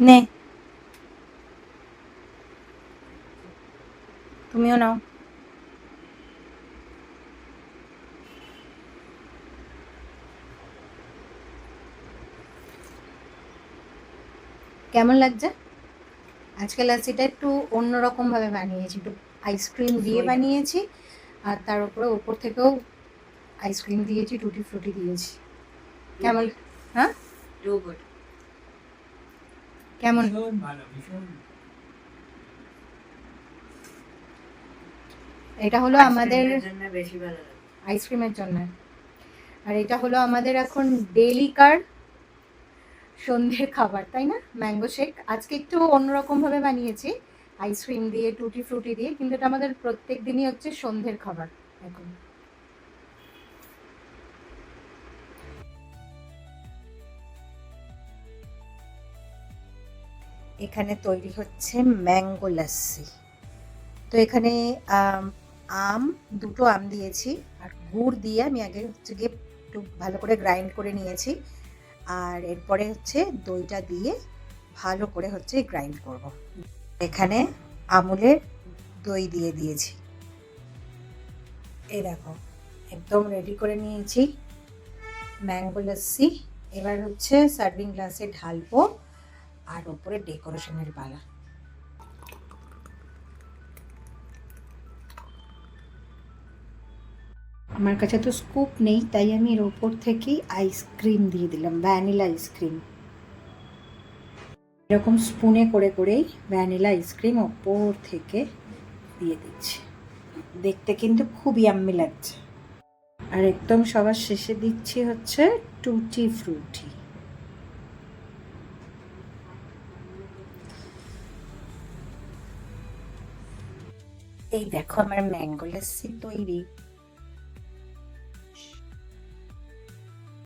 নে, তুমিও নাও। কেমন লাগছে? আজকে লাচ্ছিটা একটু অন্যরকম ভাবে বানিয়েছি, একটু আইসক্রিম দিয়ে বানিয়েছি, আর তার উপরে ওপর থেকেও আইসক্রিম দিয়েছি, টুটি ফ্রুটি দিয়েছি। কেমন? হ্যাঁ, কেমন? এটা হলো আমাদের আইসক্রিমের জন্য, আর এটা হলো আমাদের এখন ডেলিকার সন্ধ্যের খাবার, তাই না? ম্যাঙ্গো শেক আজকে একটু অন্যরকম ভাবে বানিয়েছি, আইসক্রিম দিয়ে টুটি ফ্রুটি দিয়ে, কিন্তু এটা আমাদের প্রত্যেক দিনই হচ্ছে সন্ধ্যের খাবার এখন। এখানে তৈরি হচ্ছে ম্যাঙ্গো লাস্সি। তো এখানে আম, দুটো আম দিয়েছি, আর গুড় দিয়ে আমি আগে হচ্ছে গিয়ে একটু ভালো করে গ্রাইন্ড করে নিয়েছি, আর এরপরে হচ্ছে দইটা দিয়ে ভালো করে হচ্ছে গ্রাইন্ড করব। এখানে আমুলের দই দিয়ে দিয়েছি, এই দেখো একদম রেডি করে নিয়েছি ম্যাঙ্গো লাস্সি। এবার হচ্ছে সার্ভিং গ্লাসে ঢালবো, আর ওপরে ডেকোরেশনের পালা। আমার কাছে তো স্কুপ নেই, তাই আমি এর ওপর থেকেই আইসক্রিম দিয়ে দিলাম, ভ্যানিলা আইসক্রিম। এরকম স্পুনে করে করেই ভ্যানিলা আইসক্রিম ওপর থেকে দিয়ে দিচ্ছি। দেখতে কিন্তু খুব ইয়াম্মি লাগছে। আর একদম সবার শেষে দিচ্ছি হচ্ছে টুটি ফ্রুটি। এই দেখো আমার ম্যাঙ্গো লাস্সি তৈরি।